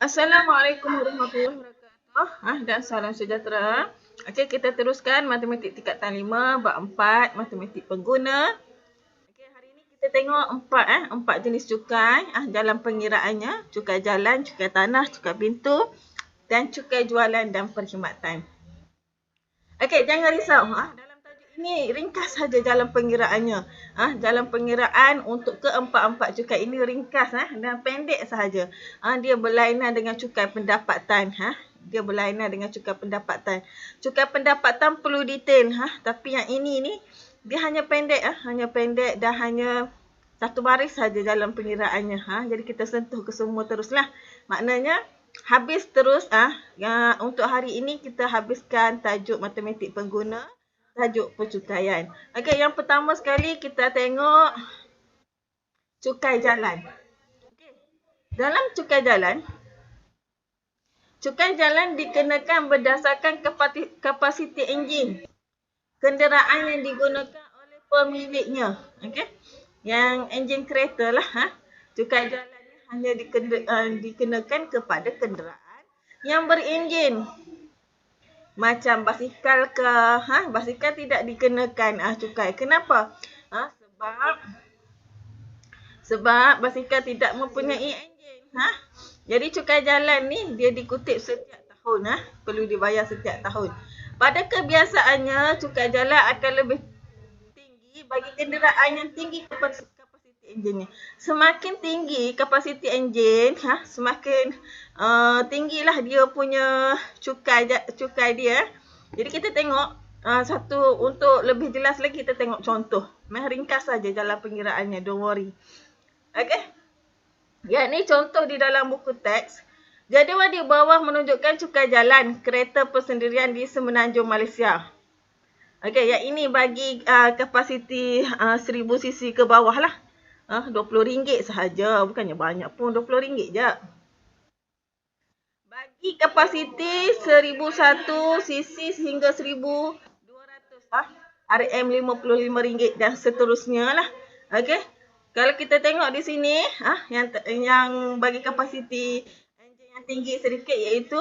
Assalamualaikum warahmatullahi wabarakatuh. Dan salam sejahtera. Okey, kita teruskan matematik tingkatan 5 bab 4 matematik pengguna. Okey, hari ini kita tengok empat jenis cukai dalam pengiraannya, cukai jalan, cukai tanah, cukai pintu dan cukai jualan dan perkhidmatan. Okey, jangan risau. Dalam tajuk ini ringkas saja jalan pengiraannya. Jalan pengiraan untuk keempat-empat cukai ini ringkas dan pendek sahaja. Dia berlainan dengan cukai pendapatan. Dia berlainan dengan cukai pendapatan. Cukai pendapatan perlu detail. Tapi yang ini ni dia hanya pendek dan hanya satu baris saja dalam pengiraannya. Jadi kita sentuh ke semua teruslah. Maknanya habis terus untuk hari ini kita habiskan tajuk matematik pengguna, tajuk pencukaian. Okey, yang pertama sekali kita tengok cukai jalan. Okey. Dalam cukai jalan dikenakan berdasarkan kapasiti enjin kenderaan yang digunakan oleh pemiliknya. Okey. Yang enjin kereta lah. Cukai jalan hanya dikenakan kepada kenderaan yang berenjin. Macam basikal ke, basikal tidak dikenakan cukai. Kenapa? Sebab basikal tidak mempunyai enjin. Jadi cukai jalan ni dia dikutip setiap tahun. Perlu dibayar setiap tahun. Pada kebiasaannya cukai jalan akan lebih tinggi bagi kenderaan yang tinggi kapasiti enjinnya. Semakin tinggi kapasiti enjin, semakin tinggilah dia punya cukai dia. Jadi kita tengok satu untuk lebih jelas lagi kita tengok contoh. Ringkas saja jalan pengiraannya, don't worry. Okey. Ya, ni contoh di dalam buku teks. Jadual di bawah menunjukkan cukai jalan kereta persendirian di Semenanjung Malaysia. Okey, yang ini bagi kapasiti 1000 cc ke bawah lah. RM20 sahaja, bukannya banyak pun, RM20 je. Bagi kapasiti 1001 cc sehingga 1200 RM55 dan seterusnya lah. Okey. Kalau kita tengok di sini yang bagi kapasiti enjin yang tinggi sedikit iaitu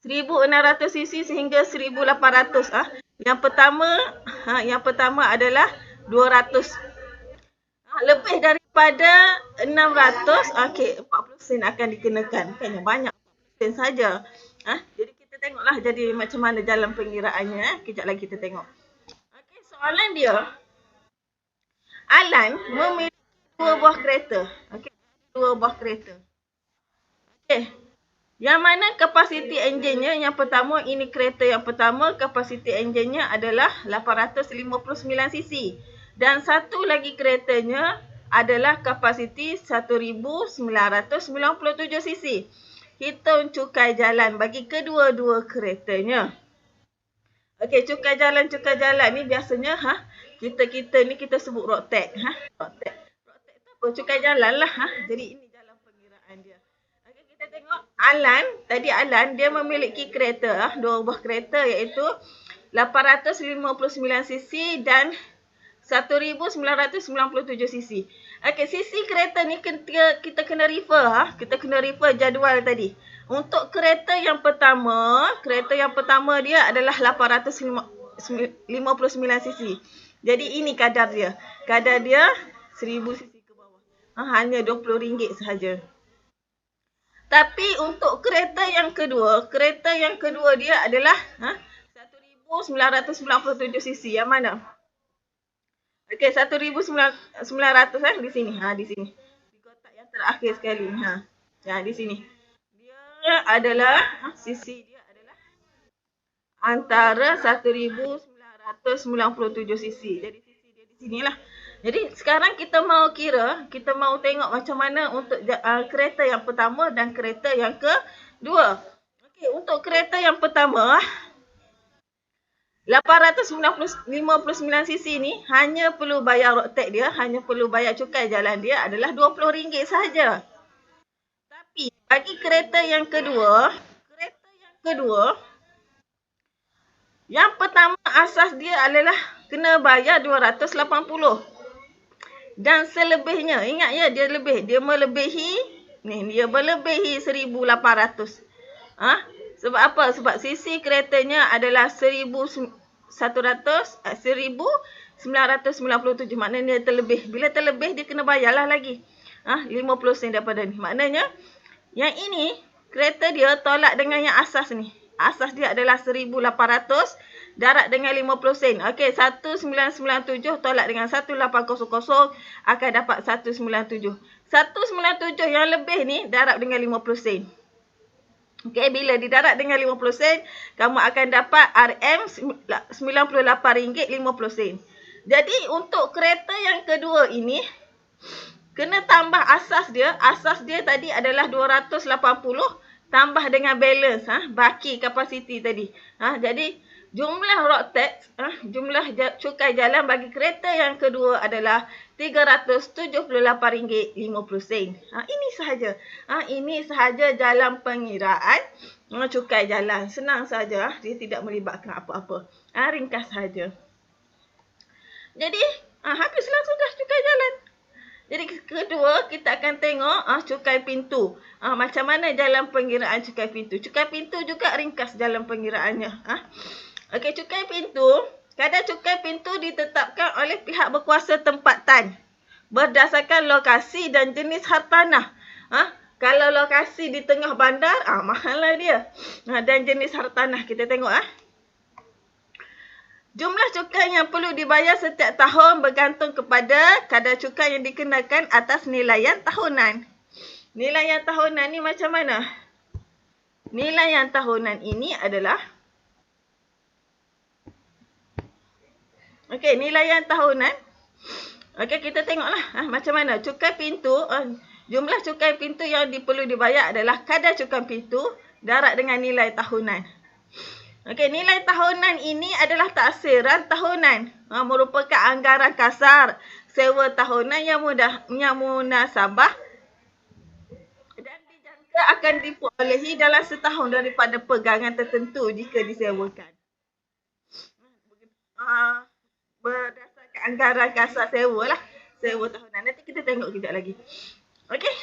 1600 cc sehingga 1800. Yang pertama adalah 200. Lebih daripada 600, okey, 40 sen akan dikenakan. Bukannya banyak, 40 sen saja. Jadi kita tengoklah jadi macam mana jalan pengiraannya. Kejap lagi kita tengok. Okey, soalan dia. Alan memiliki 2 buah kereta. Okey, 2 buah kereta. Okey. Yang mana kapasiti enjinnya? Yang pertama, ini kereta yang pertama, kapasiti enjinnya adalah 859 cc. Dan satu lagi keretanya adalah kapasiti 1997 cc. Hitung cukai jalan bagi kedua-dua keretanya. Okey, cukai jalan ni biasanya kita ni kita sebut road tax. Road tax tu apa? Cukai jalan lah. Jadi ini jalan pengiraan dia. Okey, kita tengok Alan dia memiliki kereta, 2 buah kereta iaitu 859 cc dan 1997 cc. Okey, cc kereta ni kita kena refer. Kita kena refer jadual tadi. Untuk kereta yang pertama dia adalah 859 cc. Jadi ini kadar dia. Kadar dia 1000 cc ke bawah. Hanya RM20 sahaja. Tapi untuk kereta yang kedua dia adalah 1997 cc. Yang mana? Okey, 1900 di sini. Di sini. Di kotak yang terakhir sekali. Di sini. Dia adalah cc dia adalah antara 1997 cc. Jadi cc dia di sinilah. Jadi sekarang kita mau tengok macam mana untuk kereta yang pertama dan kereta yang kedua. Okey, untuk kereta yang pertama 859 cc ni hanya perlu bayar road tax dia, hanya perlu bayar cukai jalan dia adalah RM20 sahaja. Tapi bagi kereta yang kedua, yang pertama asas dia adalah kena bayar 280. Dan selebihnya, ingat ya dia melebihi Ni dia melebihi 1,800. Sebab apa? Sebab sisi keretanya adalah 1,997. Maknanya dia terlebih. Bila terlebih dia kena bayarlah lagi. 50 sen daripada ni. Maknanya yang ini kereta dia tolak dengan yang asas ni. Asas dia adalah 1,800 darat dengan 50 sen. Okey, 1997 tolak dengan 1800 akan dapat 197. 197 yang lebih ni darab dengan 50 sen. Okey, bila didarab dengan 50 sen, kamu akan dapat RM98.50. Jadi untuk kereta yang kedua ini kena tambah asas dia. Asas dia tadi adalah 280 tambah dengan balance, baki kapasiti tadi. Jadi jumlah road tax, jumlah cukai jalan bagi kereta yang kedua adalah RM378.50. Ini sahaja. Ini sahaja jalan pengiraan cukai jalan. Senang saja, dia tidak melibatkan apa-apa. Ringkas sahaja. Jadi, habislah sudah cukai jalan. Jadi kedua, kita akan tengok cukai pintu. Macam mana jalan pengiraan cukai pintu. Cukai pintu juga ringkas jalan pengiraannya. Okey, cukai pintu. Kadar cukai pintu ditetapkan oleh pihak berkuasa tempatan berdasarkan lokasi dan jenis hartanah. Kalau lokasi di tengah bandar, mahal lah dia. Dan jenis hartanah kita tengok. Jumlah cukai yang perlu dibayar setiap tahun bergantung kepada kadar cukai yang dikenakan atas nilaian tahunan. Nilaian tahunan ni macam mana? Nilaian tahunan ini adalah okey, nilaian tahunan. Okey, kita tengoklah macam mana cukai pintu. Jumlah cukai pintu yang perlu dibayar adalah kadar cukai pintu darat dengan nilai tahunan. Okey, nilai tahunan ini adalah taksiran tahunan. Merupakan anggaran kasar sewa tahunan yang munasabah dan dijangka akan diperolehi dalam setahun daripada pegangan tertentu jika disewakan. Berdasarkan anggaran kasar sewa lah. Sewa tahunan. Nanti kita tengok kejap lagi. Okey.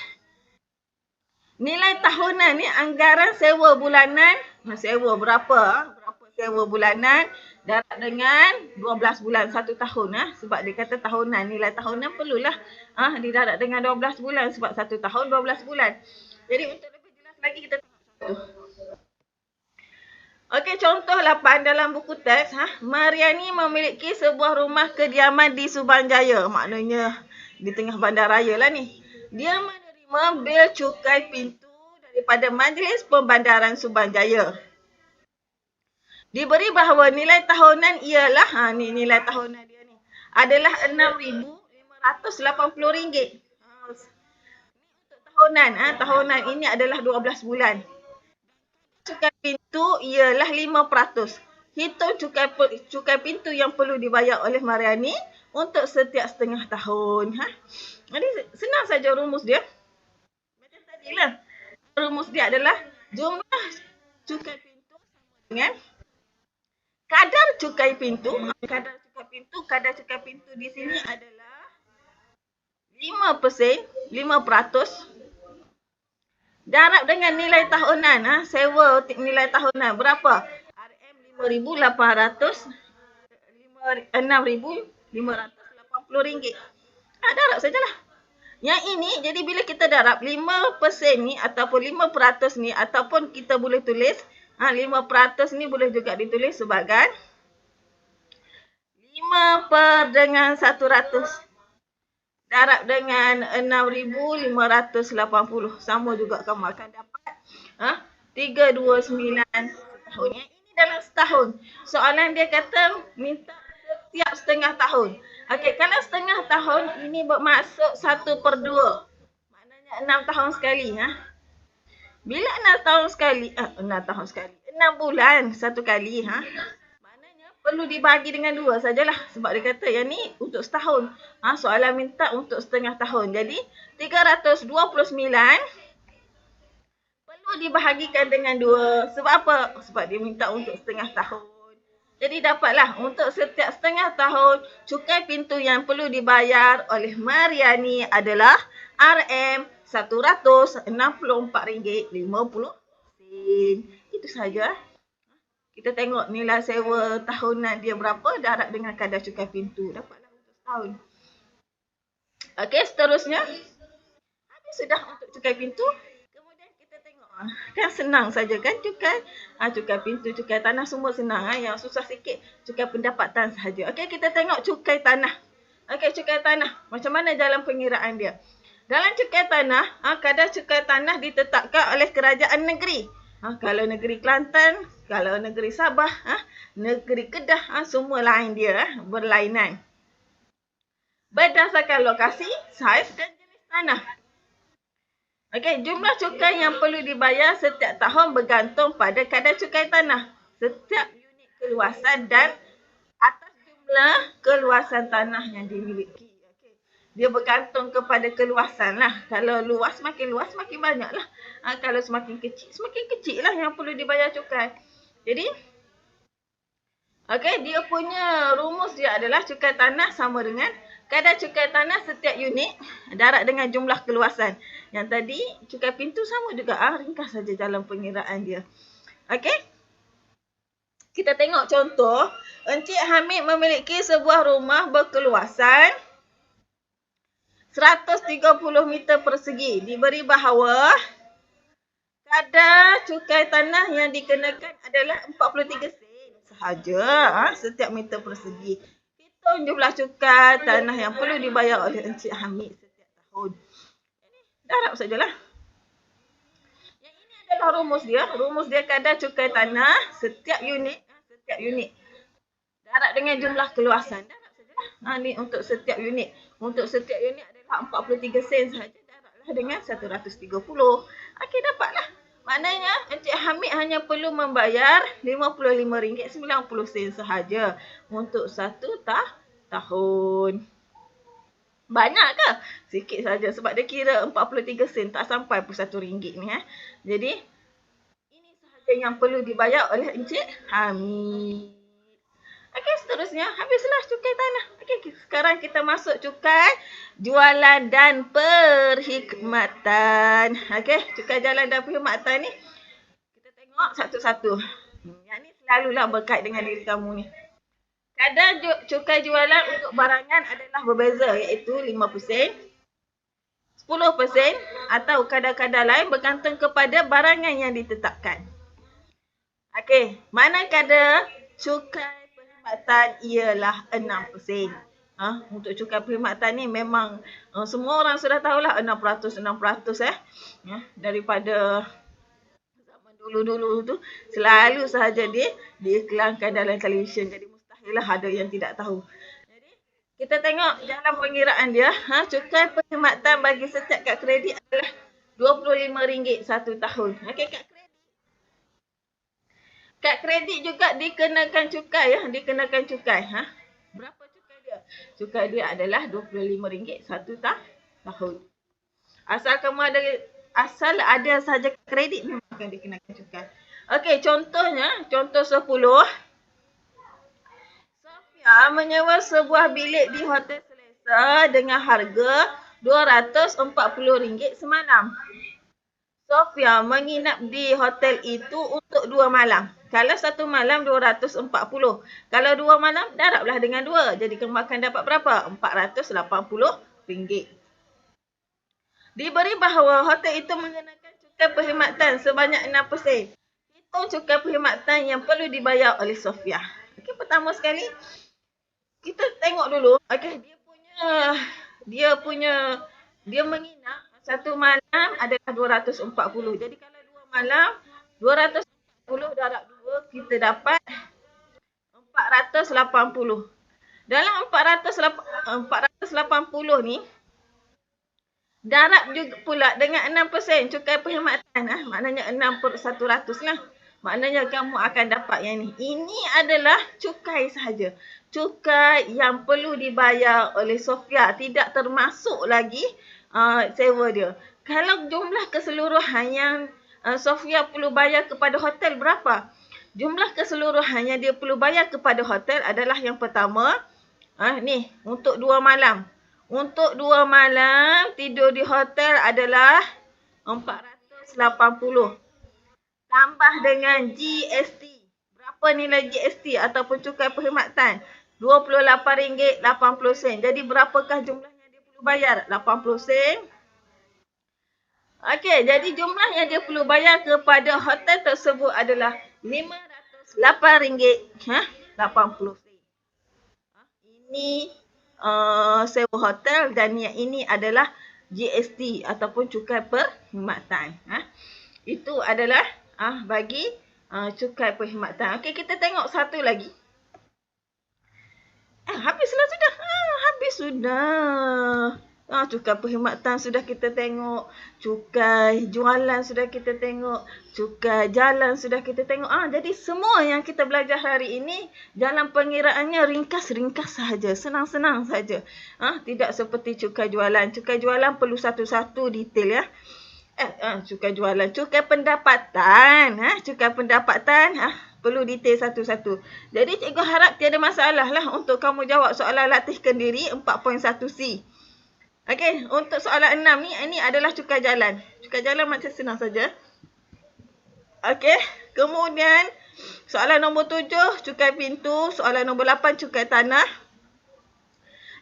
Nilai tahunan ni anggaran sewa bulanan. Sewa berapa? Berapa sewa bulanan? Darat dengan 12 bulan 1 tahun. Sebab dia kata tahunan. Nilai tahunan perlulah didarat dengan 12 bulan. Sebab 1 tahun 12 bulan. Jadi untuk lebih jelas lagi kita tengok contoh. Okey, contoh 8 dalam buku teks. Mariani memiliki sebuah rumah kediaman di Subang Jaya. Maknanya di tengah bandaraya lah ni. Dia menerima bil cukai pintu daripada Majlis Pembandaran Subang Jaya. Diberi bahawa nilai tahunan ialah, ni nilai tahunan dia ni, adalah RM6,580. Ini untuk tahunan. Tahunan ini adalah 12 bulan. Cukai pintu ialah 5%. Hitung cukai pintu yang perlu dibayar oleh Mariani untuk setiap setengah tahun. Jadi senang saja rumus dia. Macam tadilah. Rumus dia adalah jumlah cukai pintu sama dengan kadar cukai pintu. Kadar cukai pintu di sini adalah 5%. Darab dengan nilai tahunan. Sewa nilai tahunan berapa? RM6,580. Darab sajalah. Yang ini, jadi bila kita darab 5% ni ataupun 5% ni, ataupun kita boleh tulis 5% ni boleh juga ditulis sebagai 5/100. Darab dengan 6,580. Sama juga kamu akan dapat 329 setahun. Yang ini dalam setahun. Soalan dia kata minta setiap setengah tahun. Okey, kalau setengah tahun ini bermaksud 1/2. Maknanya 6 tahun sekali. Bila 6 tahun sekali? 6 bulan satu kali. Maknanya perlu dibagi dengan 2 sajalah. Sebab dia kata yang ni untuk setahun. Soalan minta untuk setengah tahun. Jadi 329 perlu dibahagikan dengan 2. Sebab apa? Sebab dia minta untuk setengah tahun. Jadi dapatlah untuk setiap setengah tahun cukai pintu yang perlu dibayar oleh Mariani adalah RM RM164.50. Itu saja. Kita tengok nilai sewa tahunan dia berapa darab dengan kadar cukai pintu. Dapatlah untuk setahun. Okey, seterusnya. Habis sudah untuk cukai pintu. Kemudian kita tengok. Kan senang saja kan cukai. Cukai pintu, cukai tanah semua senang. Yang susah sikit cukai pendapatan sahaja. Okey, kita tengok cukai tanah. Okey, cukai tanah. Macam mana jalan pengiraan dia? Dalam cukai tanah, kadar cukai tanah ditetapkan oleh kerajaan negeri. Kalau negeri Kelantan, kalau negeri Sabah, negeri Kedah, semua lain dia, berlainan. Berdasarkan lokasi, saiz dan jenis tanah. Okey, jumlah cukai yang perlu dibayar setiap tahun bergantung pada kadar cukai tanah. Setiap unit keluasan dan atas jumlah keluasan tanah yang dimiliki. Dia bergantung kepada keluasan lah. Kalau luas, makin banyak lah. Kalau semakin kecil lah yang perlu dibayar cukai. Jadi, okey, dia punya rumus dia adalah cukai tanah sama dengan kadar cukai tanah setiap unit darab dengan jumlah keluasan. Yang tadi, cukai pintu sama juga. Ringkas saja jalan pengiraan dia. Okey. Kita tengok contoh. Encik Hamid memiliki sebuah rumah berkeluasan 130 meter persegi. Diberi bahawa kadar cukai tanah yang dikenakan adalah 43 sen sahaja setiap meter persegi. Hitung jumlah cukai tanah yang perlu dibayar oleh Encik Hamid setiap tahun. Darab sajalah. Yang ini adalah rumus dia. Rumus dia kadar cukai tanah setiap unit. Darab dengan jumlah keluasan. Darab sajalah. Ni untuk setiap unit. Untuk setiap unit adalah 43 sen sahaja. Darablah dengan 130. Okey, dapatlah. Maknanya Encik Hamid hanya perlu membayar RM55.90 sahaja untuk satu tahun. Banyak ke? Sikit saja sebab dia kira 43 sen, tak sampai pun RM1 ni. Jadi, ini sahaja yang perlu dibayar oleh Encik Hamid. Okey, seterusnya habislah cukai tanah. Okey, sekarang kita masuk cukai jualan dan perkhidmatan. Okey, cukai jualan dan perkhidmatan ni kita tengok satu-satu. Yang ni selalulah berkait dengan diri kamu ni. Kadar cukai jualan untuk barangan adalah berbeza, iaitu 5%, 10% atau kadar-kadar lain bergantung kepada barangan yang ditetapkan. Okey, mana kadar cukai perkhidmatan ialah 6%. Untuk cukai perkhidmatan ni memang semua orang sudah tahulah 6%. Daripada zaman dulu-dulu tu selalu sahaja dia diiklankan dalam televisyen. Jadi mustahillah ada yang tidak tahu. Jadi kita tengok jalan pengiraan dia. Cukai perkhidmatan bagi setiap kad kredit adalah RM25 satu tahun. Okey, kad kredit juga dikenakan cukai. Dikenakan cukai. Berapa cukai dia? Cukai dia adalah RM25 satu tahun. Asal ada sahaja kredit memang akan dikenakan cukai. Okey, contohnya, contoh 10. Sofia menyewa sebuah bilik di Hotel Selesa dengan harga RM240 semalam. Sofia menginap di hotel itu untuk 2 malam. Kalau 1 malam 240. Kalau 2 malam darablah dengan 2. Jadi kamu akan dapat berapa? RM480. Diberi bahawa hotel itu mengenakan cukai perkhidmatan sebanyak 6%. Hitung cukai perkhidmatan yang perlu dibayar oleh Sofia. Okey, pertama sekali kita tengok dulu. Okey, dia menginap 1 malam adalah 240. Jadi kalau 2 malam 240 darab 2 kita dapat 480. Dalam 480 ni darab juga pula dengan 6% cukai perkhidmatan. Maknanya 6/100 lah. Maknanya kamu akan dapat yang ni. Ini adalah cukai sahaja. Cukai yang perlu dibayar oleh Sofia. Tidak termasuk lagi sewa dia. Kalau jumlah keseluruhan yang Sofia perlu bayar kepada hotel berapa? Jumlah keseluruhan yang dia perlu bayar kepada hotel adalah yang pertama. Ni untuk 2 malam. Untuk 2 malam tidur di hotel adalah 480. Tambah dengan GST. Berapa nilai GST ataupun cukai perkhidmatan? RM28.80. Jadi berapakah jumlah yang dia perlu bayar? 80 sen. Okey, jadi jumlah yang dia perlu bayar kepada hotel tersebut adalah RM508.80. Ini sewa hotel dan yang ini adalah GST ataupun cukai perkhidmatan. Itu adalah bagi cukai perkhidmatan. Okey, kita tengok satu lagi. Habislah sudah. Habis sudah. Cukai perkhidmatan sudah kita tengok. Cukai jualan sudah kita tengok. Cukai jalan sudah kita tengok. Jadi semua yang kita belajar hari ini, dalam pengiraannya ringkas-ringkas sahaja. Senang-senang sahaja. Tidak seperti cukai jualan. Cukai jualan perlu satu-satu detail ya. Cukai jualan. Cukai pendapatan. Cukai pendapatan. Perlu detail satu-satu. Jadi cikgu harap tiada masalah lah untuk kamu jawab soalan latihkan diri 4.1C. Okey, untuk soalan 6 ni, ini adalah cukai jalan. Cukai jalan macam senang saja. Okey, kemudian soalan nombor 7, cukai pintu. Soalan nombor 8, cukai tanah.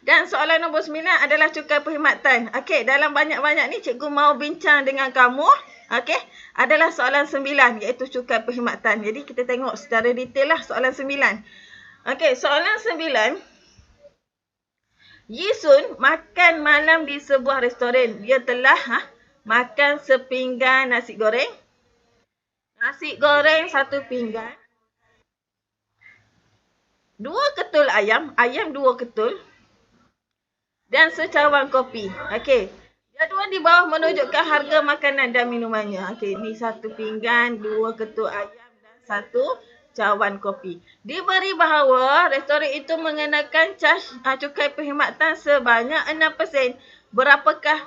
Dan soalan nombor 9 adalah cukai perkhidmatan. Okey, dalam banyak-banyak ni cikgu mau bincang dengan kamu. Okey, adalah soalan 9 iaitu cukai perkhidmatan. Jadi kita tengok secara detail lah soalan 9. Okey, soalan 9. Yisun makan malam di sebuah restoran. Dia telah makan sepinggan nasi goreng. Nasi goreng 1 pinggan. 2 ketul ayam. Ayam 2 ketul. Dan secawan kopi. Okey. Jadual di bawah menunjukkan harga makanan dan minumannya. Okey, ni 1 pinggan, 2 ketul ayam dan 1 cawan kopi. Diberi bahawa restoran itu mengenakan cukai perkhidmatan sebanyak 6%. Berapakah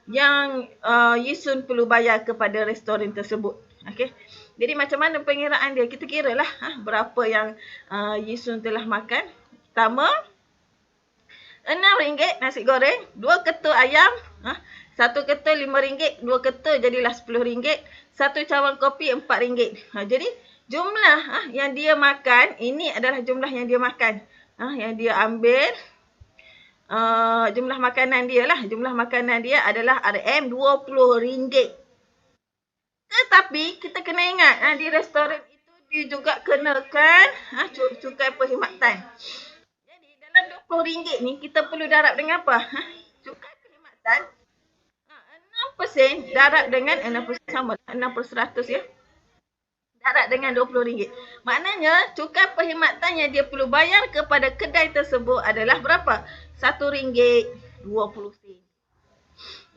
yang Yisun perlu bayar kepada restoran tersebut? Okey. Jadi macam mana pengiraan dia? Kita kiralah berapa yang Yisun telah makan. Pertama, RM6 nasi goreng, 2 ketul ayam, 1 ketul RM5, 2 ketul jadilah RM10, 1 cawan kopi RM4. Jadi jumlah yang dia makan, ini adalah jumlah yang dia makan. Yang dia ambil, jumlah makanan dia lah. Jumlah makanan dia adalah RM20. Tetapi kita kena ingat, di restoran itu dia juga kenakan cukai perkhidmatan. Jadi dalam RM20 ni kita perlu darab dengan apa? Cukai perkhidmatan 6% darab dengan 6% sama 6% ya. Darab dengan RM20. Maknanya cukai perkhidmatan yang dia perlu bayar kepada kedai tersebut adalah berapa? RM1.20.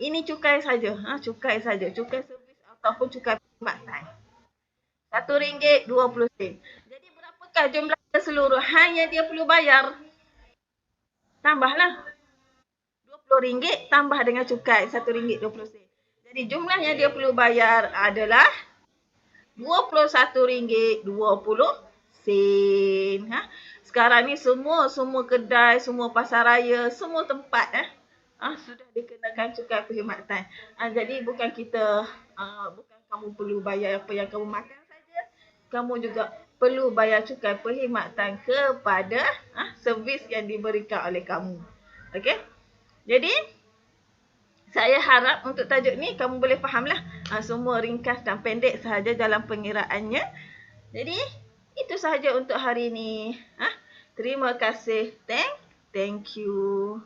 Ini cukai saja. Cukai saja. Cukai servis ataupun cukai perkhidmatan. RM1.20. Jadi berapakah jumlah keseluruhan yang dia perlu bayar? Tambahlah. RM20 tambah dengan cukai RM1.20. Jadi jumlah yang dia perlu bayar adalah RM21.20. Sekarang ni semua kedai, semua pasar raya, semua tempat sudah dikenakan cukai perkhidmatan. Jadi bukan kamu perlu bayar apa yang kamu makan saja. Kamu juga perlu bayar cukai perkhidmatan kepada servis yang diberikan oleh kamu. Okey? Jadi saya harap untuk tajuk ni kamu boleh fahamlah. Semua ringkas dan pendek sahaja dalam pengiraannya. Jadi itu sahaja untuk hari ini. Terima kasih. Thank you.